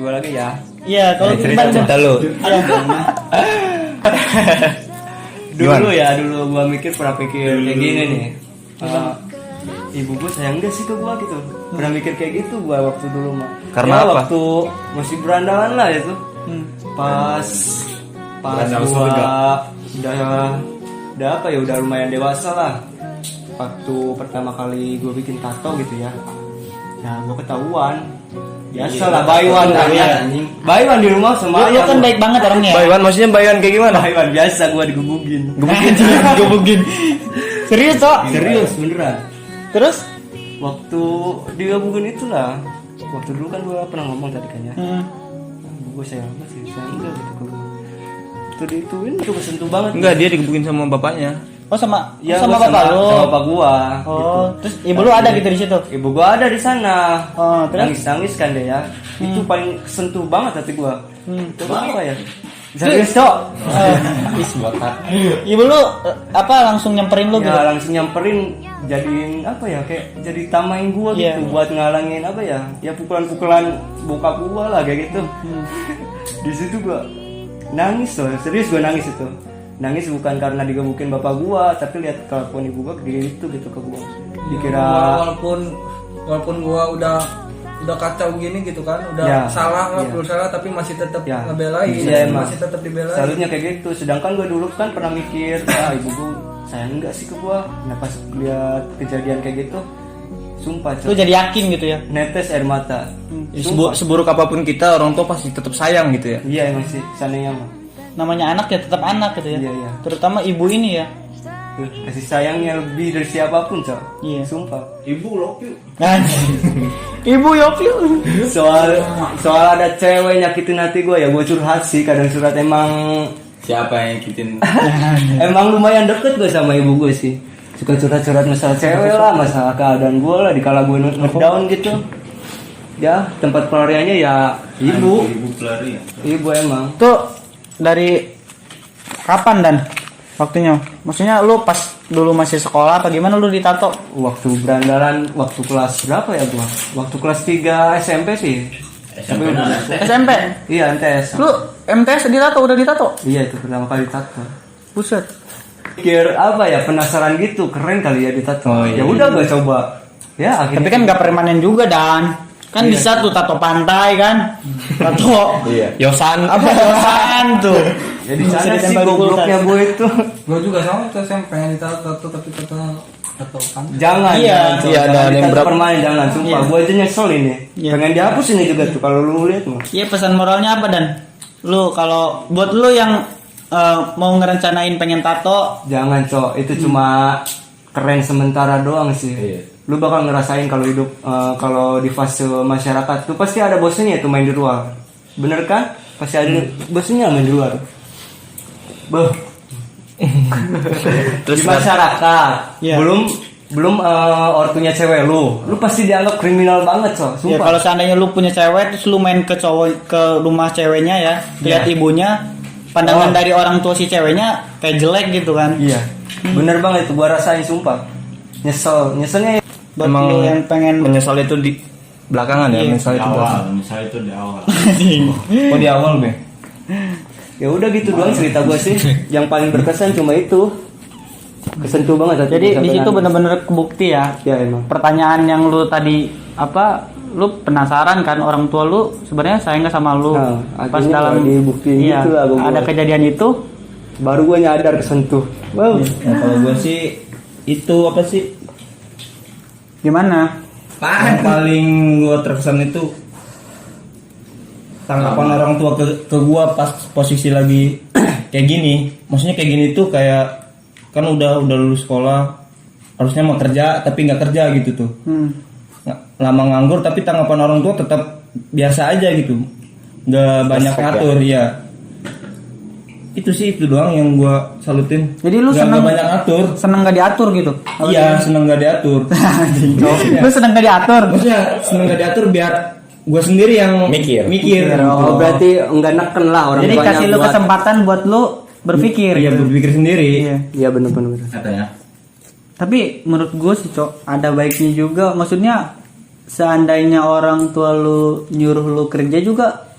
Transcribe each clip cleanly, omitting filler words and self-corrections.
gue lagi ya. Iya, kalau cerita lu. Dulu gue pernah pikir kayak gini nih. Ibu gue sayang gak sih ke gue gitu. Pernah mikir kayak gitu gue waktu dulu mah. Karena ya, apa? Waktu masih berandalan lah itu. Pas gua udah apa ya, udah lumayan dewasa lah. Waktu pertama kali gue bikin tato gitu ya. Nah, gue ketahuan. Biasa lah, baywan kan ya. Baywan di rumah sama lu kan baik banget orangnya. Baywan maksudnya baywan kayak gimana? Baywan biasa gue digebugin. Gebugin. Serius toh? Serius beneran. Terus Waktu digebugin itulah. Waktu dulu kan gue pernah ngomong tadi kan ya. Gue sayang banget sih, sayang enggak gitu ke gue. Itu dituin tuh kesentuh banget. Enggak, dia digebukin sama bapaknya. oh sama Ya, sama gua bapak lu. Sama bapak gua. Oh, Gitu. terus ibu lu ada gitu di situ. Ibu gua ada di sana. Oh, terus? Nangis kan deh ya. Itu paling kesentuh banget hati gua. Itu apa ya? Serius, Cok. Ibu lu langsung nyamperin lu gitu. Ya langsung nyamperin, jadiin apa ya, kayak jadi tamain gua Iya. gitu buat ngalangin apa ya? Ya pukulan-pukulan bokap gua lah kayak gitu. Di situ gua nangis loh, serius gua nangis itu. Nangis bukan karena digebukin bapak gua, tapi lihat kelakuan ibu gua gitu ke gua. Dikira walaupun gua udah kacau gini gitu kan, udah Ya, salah lah, iya. salah tapi masih tetap Ya. ngebelain, Iya, emang. masih tetap dibelain. Seharusnya kayak gitu. Sedangkan gue dulu kan pernah mikir, ibu gue sayang enggak sih ke gue. Nah pas lihat kejadian kayak gitu, sumpah Lu jadi yakin gitu ya. netes air mata. Seburuk apapun kita, orang tua pasti tetap sayang gitu ya. Iya emang sih, sananya mah. Namanya anak ya tetap anak gitu ya. Iya. Terutama ibu ini ya. Tuh, kasih sayangnya lebih dari siapapun, Cok. Iya. Sumpah. Ibu Yopi. Soal ada cewek nyakitin hati gue ya, gue curhat sih kadang curhat. Emang Siapa yang ngikutin? emang lumayan deket gue sama ibu gue sih. Suka curhat-curhat masalah cewek lah, masalah keadaan gue lah, dikala gue ngedown gitu. Ya, tempat pelariannya ya ibu. Ibu emang. Tuh dari kapan Dan waktunya? Maksudnya lu pas dulu masih sekolah apa gimana lu ditato? Waktu berandalan, waktu kelas berapa ya gua? Waktu kelas 3 SMP sih. SMP. Iya, MTS. Lu MTS ditato, udah ditato? Iya, itu pertama kali tato. Buset. Pikir apa ya, penasaran gitu, keren kali ya ditato. Oh, iya. Ya udah gua coba. Ya, akhirnya Tapi kan gak permanen juga Dan. Kan bisa tuh tato pantai kan. Tato Yosan. yosan tuh. ya di sana Bisa sih ditempel di gobloknya kulkas. gue itu. Gua juga sama tuh SMP pengen ditato tapi tato kan. Jangan, Iya. Cok. Iya, ada Jangan yang ditato berapa- permanen, jangan. Sumpah, Iya. gue aja nyesel ini. Iya. Pengen dihapus ini juga tuh kalau lu lihat mah. Iya, pesan moralnya apa Dan? Lu kalau buat lu yang mau ngerencanain pengen tato, Jangan, Cok. Itu cuma keren sementara doang sih. Lu bakal ngerasain kalau hidup kalau di fase masyarakat tuh pasti ada bosannya tuh main di luar. Bener kan? Pasti ada bosannya main di luar. Beuh. Terus Di masyarakat. Iya. Belum ortunya cewek lu pasti dianggap kriminal banget, Cok. ya Sumpah. kalau seandainya lu punya cewek terus lu main ke rumah ceweknya ya, lihat ibunya, pandangan dari orang tua si ceweknya kayak jelek gitu kan. Iya. Bener banget itu gua rasain sumpah. Nyeselnya ya. Buat emang lu yang pengen menyesal itu di belakangan ya, Iya. menyesal itu belakangan. Misalnya itu di awal. Oh di awal be. Ya udah gitu doang cerita gua sih. Yang paling berkesan cuma itu. Kesentuh banget hati jadi gua di sampai situ nangis. bener-bener kebukti ya. Ya emang. Pertanyaan yang lu tadi lu penasaran kan orang tua lu sebenarnya sayang gak sama lu. Nah, Pas akhirnya dalam dibuktiin iya, gitu lah gua. ada kejadian itu Baru gua nyadar kesentuh. Wow. Ya, kalau gue sih itu apa sih? gimana? Yang paling gue terkesan itu tanggapan orang tua ke gue pas posisi lagi kayak gini. Maksudnya kayak gini tuh kayak kan udah lulus sekolah, harusnya mau kerja tapi nggak kerja gitu tuh. Lama nganggur tapi tanggapan orang tua tetap biasa aja gitu, nggak banyak ngatur ya. Itu sih itu doang yang gue salutin. Jadi lu nggak seneng banyak ngatur. seneng gak diatur gitu? Iya, seneng gak diatur. Lu seneng gak diatur? Maksudnya seneng gak diatur biar gue sendiri yang mikir. Oh, berarti enggak neken lah orang Jadi tuanya kasih lu buat- kesempatan buat lu berpikir. Iya, gitu. berpikir sendiri. Iya. Iya bener-bener. Katanya. Tapi menurut gue sih Cok, ada baiknya juga. Maksudnya seandainya orang tua lu nyuruh lu kerja juga,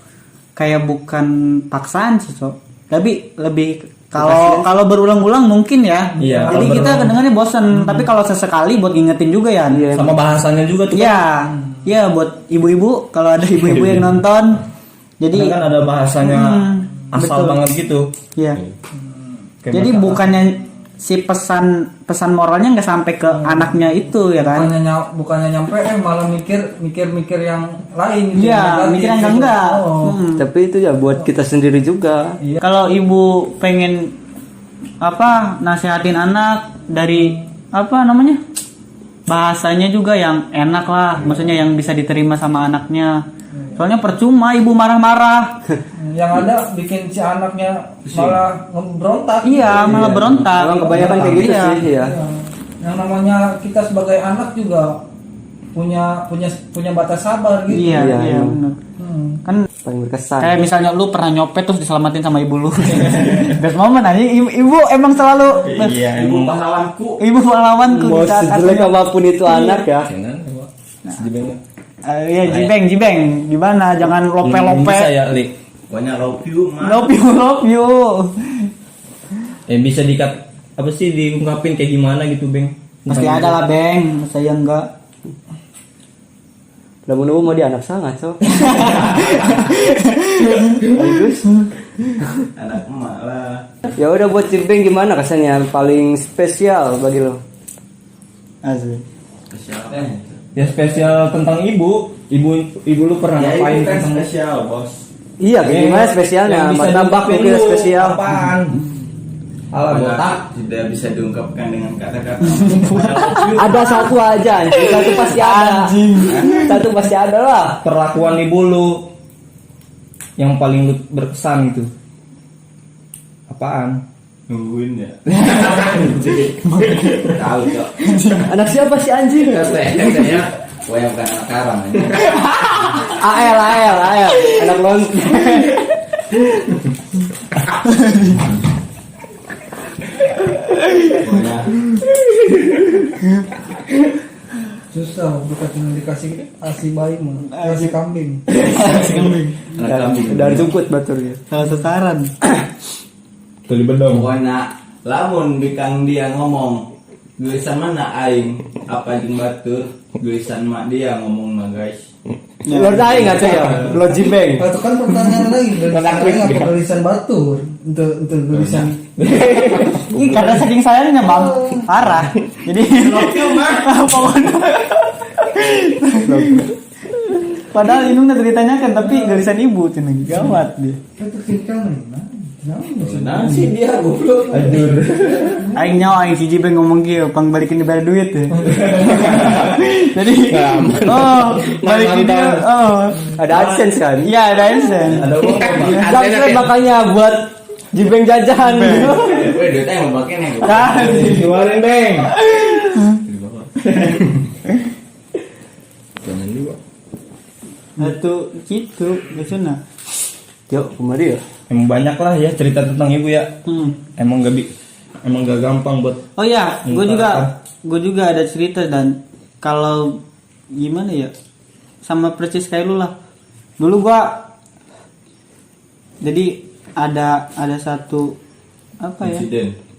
kayak bukan paksaan sih, Cok. Tapi lebih kalau berulang-ulang mungkin ya. Iya, Jadi kalau kita kedengarannya bosan, tapi kalau sesekali buat ngingetin juga ya. Sama bahasanya juga tuh. Iya. Iya buat ibu-ibu kalau ada ibu-ibu yang nonton. Jadi Kan ada bahasanya asal betul. banget gitu. Iya. Kayak Jadi bahasa bukannya si pesan moralnya nggak sampai ke anaknya itu ya kan? bukannya nyampe malah mikir yang lain gitu, Iya, yang negatif mikir yang gitu. enggak. Oh. Tapi itu ya buat kita sendiri juga. Kalau ibu pengen nasihatin anak dari bahasanya juga yang enak lah, maksudnya yang bisa diterima sama anaknya. Soalnya percuma ibu marah-marah. Yang ada bikin si anaknya malah berontak. Iya, malah berontak. Emang kebanyakan kayak gitu Iya. sih ya. Iya. Yang namanya kita sebagai anak juga punya batas sabar gitu. Iya, Iya, iya, iya. bener. Kan Paling berkesan. kayak misalnya lu pernah nyopet terus diselamatin sama ibu lu. Best moment aja, ibu emang selalu Iya, ibu pahlawanku. ibu pahlawanku Mau di saat sejelek aku- apapun itu anak ya. Iya, jibeng gimana, jangan lope-lope. Bisa ya, Li. Pokoknya love you, Ma. Love you. Bisa diungkapin kayak gimana gitu, Beng? Pasti ada lah, Beng. Saya enggak. Namun mau dia anak sangat so. Bagus. Anak emak lah. Ya udah buat Cibeng gimana kesannya yang paling spesial bagi lo? Asli. Ya spesial tentang ibu. Ibu lu pernah ngapain kan spesial, Bos? Iya, kayak gimana spesialnya? Martabak mungkin spesial. Apaan? Ala botak. Tidak bisa diungkapkan dengan kata-kata. Ada satu aja, anjing. Satu pasti ada. Satu pasti ada lah. Perlakuan ibu lu yang paling lu berkesan itu apaan? Nungguin ya. Tahu cok. Anak siapa sih anjing? Katanya, wah yang bukan anak karang. AL. Anak lonte. Susah dikasih asi bayi mah, asi kambing. Anak kambing. Dari jemput baturnya. Salah sasaran. Tuli bedong. Pokoknya lamun bikang dia ngomong tulisan mana aing apa jeung batur tulisan mak dia ngomong mah guys. Lo aing enggak ya? Lo Cibeng. Itu kan pertanyaan lain dari apa tulisan batu untuk tulisan. Ini karena saking sayangnya, Bang. Parah. Jadi padahal ini udah ditanyakan tapi garisan ibu tuh nih. Gawat dia. Itu tinggal Nah sih dia goblok. Aduh. Aing nyawa aing si Jibeng ngomong gitu, pang balikin dibayar duit ya. Jadi balikin dia. Oh, Ada AdSense kan? iya ada AdSense. Ada uang nggak? Subscribe makanya buat Jibeng jajan. Weh duitnya yang mau pakai nih. Keluarin, Beng. Jangan juga. Satu gitu, biasanya. Yuk, kemari ya. Emang banyak lah ya cerita tentang ibu ya. Emang gak gampang buat. Oh iya, gue Apa? juga ada cerita dan kalau gimana ya, sama persis kayak lu lah. Dulu gua jadi ada satu apa ya?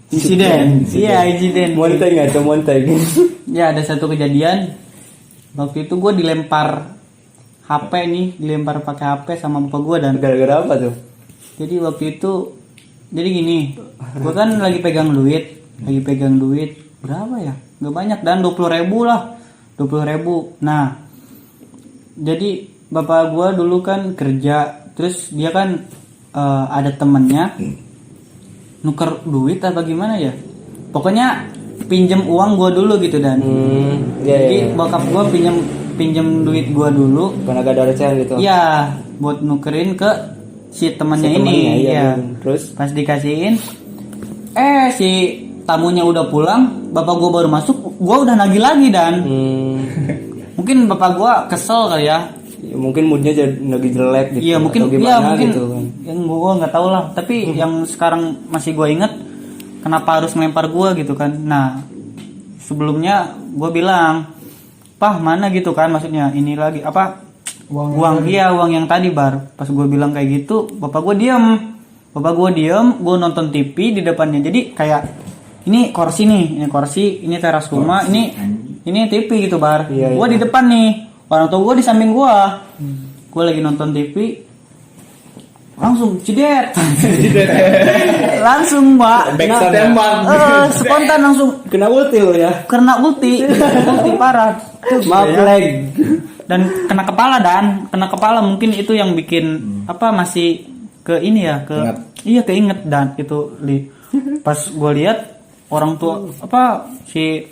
Insiden. Iya, insiden. Monteng atau monteng. Ya ada satu kejadian. Waktu itu gue dilempar HP nih, dilempar pakai HP sama bapak gue dan Gara-gara apa tuh? jadi waktu itu jadi gini, gue kan lagi pegang duit berapa ya? Gak banyak dan 20.000 lah, 20.000. Nah, jadi bapak gue dulu kan kerja, terus dia kan ada temennya nuker duit apa gimana ya? Pokoknya pinjem uang gue dulu gitu dan. Jadi bokap gue pinjem duit gue dulu. Karena gak ada recehan gitu. Iya, buat nukerin ke si temannya ini. Iya. Iya. Terus Pas dikasihin, si tamunya udah pulang, bapak gua baru masuk, gua udah nagih lagi dan mungkin bapak gua kesel kali ya. ya mungkin moodnya jadi lagi jelek gitu. Iya mungkin, atau gimana mungkin gitu kan. yang gua nggak tahu lah. Tapi yang sekarang masih gua inget, kenapa harus ngelempar gua gitu kan? Nah, sebelumnya gua bilang, "Pah, mana gitu kan maksudnya ini lagi apa? uang yang tadi bar. Pas gue bilang kayak gitu, bapak gue diem, gue nonton TV di depannya. Jadi kayak ini kursi, ini teras rumah, ini TV gitu bar. Gue di depan nih, orang tua gue di samping gue. Gue lagi nonton TV, langsung cidet. Langsung mbak, spontan langsung Kena ulti lo ya. kena ulti parah. Maaf leg. Dan kena kepala mungkin itu yang bikin masih ke ini ya, keinget dan itu pas gue lihat orang tua si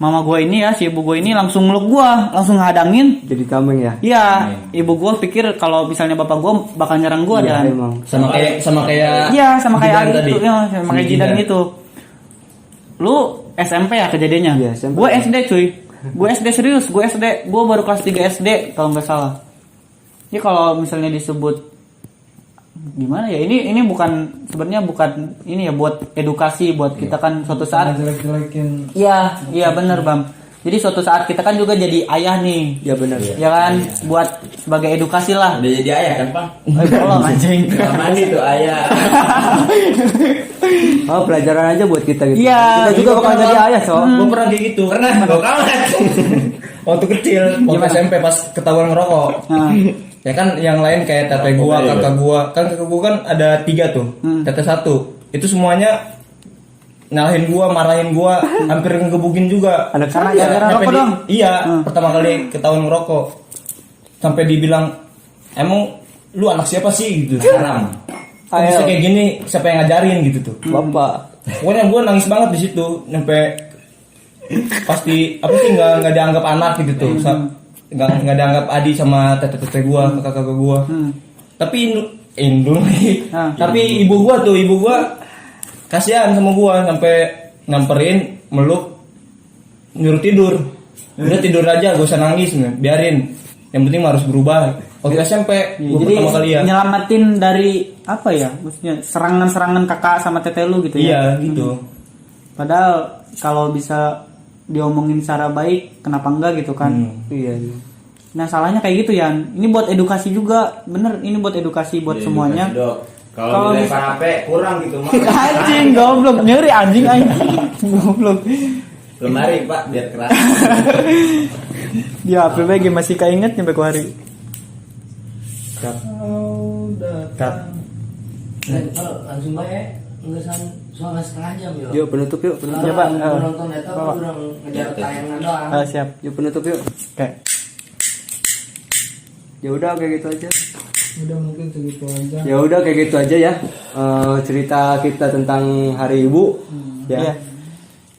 mama gue ini ya, si ibu gue ini langsung meluk gue, langsung ngadangin. Jadi tameng ya. Iya, ibu gue pikir kalau misalnya bapak gue bakal nyerang gue dan Emang. Sama kayak iya sama kayak Jidan Ali tadi. itu, ya, sama kayak Si Jidan Jidan. gitu. Lu SMP ya kejadiannya? Iya, SMP. Gue SD cuy. Gue SD serius, gue baru kelas 3 SD kalau nggak salah. Ini kalau misalnya disebut gimana ya? Ini sebenarnya bukan ini ya buat edukasi buat kita kan suatu saat. jelek-jelekin. Iya bener bang. Jadi suatu saat kita kan juga jadi ayah nih. Ya benar. Ya kan buat sebagai edukasi lah. Udah jadi ayah kan, Bang? Tolong anjing. Kamar mandi tuh ayah. Oh, pelajaran aja buat kita gitu. Iya. Kita juga bakal jadi ayah, so. Gue pernah kayak gitu. Pernah gua kalah. Waktu kecil, waktu SMP pas ketahuan ngerokok. Nah. Ya kan yang lain kayak tete gua, kakak gua. Kan kakak gua kan ada 3 tuh. Tete 1. Itu semuanya nyalahin gua, marahin gua, hampir ngegebukin juga. Anak Karena saya. gara-gara Sampai rokok dong. Iya, pertama kali ketahuan ngerokok. Sampai dibilang, "Emang lu anak siapa sih?" gitu. Haram. Kok bisa kayak gini, siapa yang ngajarin gitu tuh. Bapak. Pokoknya gue nangis banget di situ, sampai pasti nggak dianggap anak gitu tuh, nggak dianggap adi sama tete gue, kakak gue. Tapi Indul nih, tapi ibu gue kasihan sama gue, sampai nyamperin, meluk, nyuruh tidur. Udah tidur aja, gak usah nangis, biarin. Yang penting harus berubah. Waktu SMP, gue Jadi pertama kali ya. nyelamatin dari apa ya? Maksudnya serangan-serangan kakak sama tete lu gitu ya. Iya gitu. Padahal kalau bisa diomongin secara baik, kenapa enggak gitu kan? Iya. Nah salahnya kayak gitu ya. Ini buat edukasi juga, bener. Ini buat edukasi buat semuanya. Dok. Kalau Kalau dilempar HP kurang gitu mah. Anjing goblok, nyeri anjing. Goblok. Lemari Pak biar keras. Dia HP lagi masih keinget nyampe ke hari. Cut. Langsung baik ngesan soalnya setengah jam yuk. Yuk penutup yuk, penutup. Ya, Pak. Nonton itu kurang ngejar tayangan doang. Siap. Yuk penutup yuk. Oke. Ya udah kayak gitu aja. Udah mungkin segitu aja. Ya udah kayak gitu aja ya. Cerita kita tentang Hari Ibu. Iya.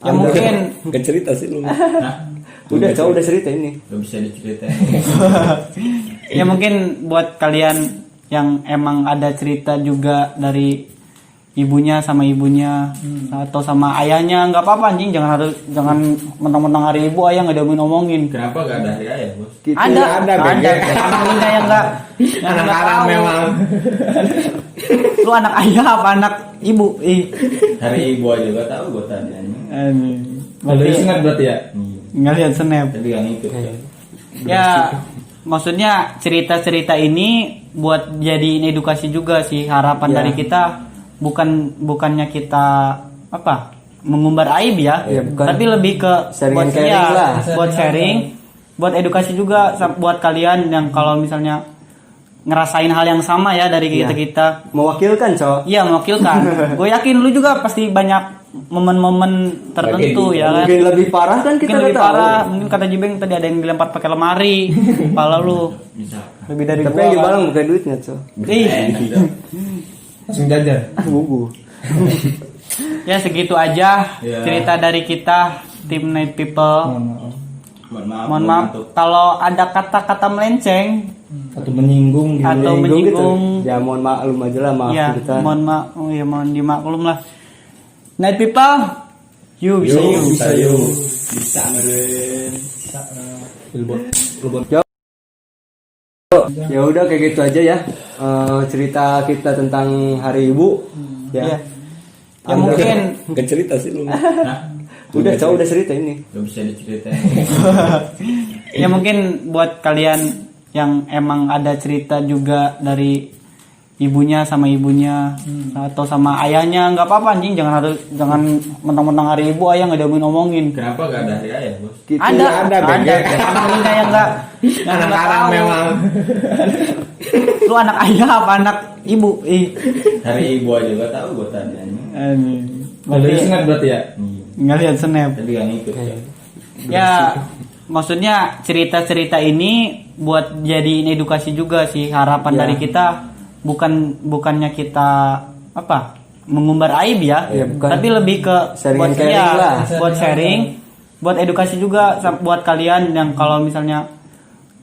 Ya mungkin Gak cerita sih lu. Hah? Udah, cowok udah cerita ini. Gak bisa diceritain. ya mungkin buat kalian yang emang ada cerita juga dari ibunya sama ibunya atau sama ayahnya, nggak apa-apa anjing, jangan mentang-mentang hari ibu ayah nggak diomongin. Kenapa gak ada hari ayah, Bos? Kita Ada anaknya yang nggak Anak haram memang. Lu anak ayah apa anak ibu? Hari ibu aja gak tahu gue tadi. Kalau ingat berarti ya. Nggak lihat snap. Tapi gak ngikut. Ya maksudnya cerita-cerita ini buat jadiin edukasi juga sih, harapan dari kita bukannya kita mengumbar aib ya, bukan. tapi lebih ke Sharing buat and caring lah. buat sharing, buat edukasi juga buat kalian yang kalau misalnya ngerasain hal yang sama ya dari kita. mewakilkan, cowok. Iya mewakilkan. Gue yakin lu juga pasti banyak momen-momen tertentu ya kan. Mungkin lebih parah kan kita Mungkin lebih nggak tahu. parah, mungkin kata Jibeng tadi ada yang dilempar pakai lemari, kepala lu Bisa. lebih dari Tapi gua. yang dibalang bukan duitnya, cowok. Ih, Langsung jajan. Bubu. ya segitu aja Ya. cerita dari kita tim Night People. Mohon maaf ngantuk. kalau ada kata-kata melenceng Atau menyinggung gitu. atau menyinggung. Ya mohon maklum aja lah, maaf Ya, kita. mohon dimaklum lah. Night People, you bisa you. Bisa yuk. Bisa meren. Ya udah kayak gitu aja ya. Cerita kita tentang Hari Ibu. Ya. Ya. Ya mungkin Gak cerita sih lu. Hah? Udah, cowok udah cerita ini. Gak bisa diceritain. ya mungkin buat kalian yang emang ada cerita juga dari ibunya sama ibunya atau sama ayahnya, nggak apa-apa anjing, jangan mentang-mentang hari ibu ayah nggak diomongin. Kenapa gak ada hari ayah bos? Gitu, Ada Bege. Anaknya yang nggak Anak-anak tahu. memang. Lu anak ayah apa anak ibu? Hari ibu aja gak tahu gue tadi. Ada sengat berarti ya? Nggak lihat snap. Tapi gak ngikut ya. Ya, maksudnya cerita-cerita ini buat jadiin edukasi juga sih. Harapan Ya. dari kita bukannya kita apa mengumbar aib ya, Ya, bukan. tapi lebih ke Sharing buat and caring ya, lah. buat sharing, buat edukasi juga buat kalian yang kalau misalnya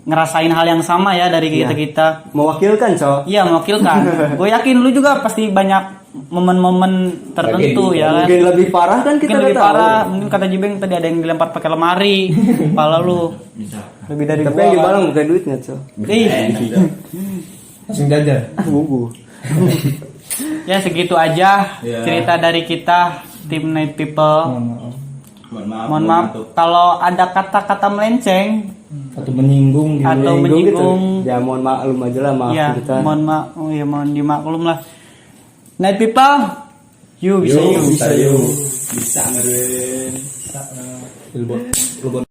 ngerasain hal yang sama ya dari Ya. kita. Mewakilkan, Cok. Iya, mewakilkan. Gue yakin lu juga pasti banyak momen-momen tertentu ya kan. Mungkin lebih parah kan kita Mungkin nggak lebih tahu. parah, mungkin kata Jibeng tadi ada yang dilempar pakai lemari, kepala lu Bisa. lebih dari Tapi gua. yang dibalang bukan duitnya, Cok. Ih, Langsung jajan. Buku. ya segitu aja Ya. cerita dari kita tim Night People. Mohon maaf untuk kalau ada kata-kata melenceng Atau menyinggung gitu. atau menyinggung. Ya mohon maklum aja lah, maaf Ya, kita. mohon dimaklum lah. Night People, you bisa you. bisa yuk bisa ngeren. Ilbon.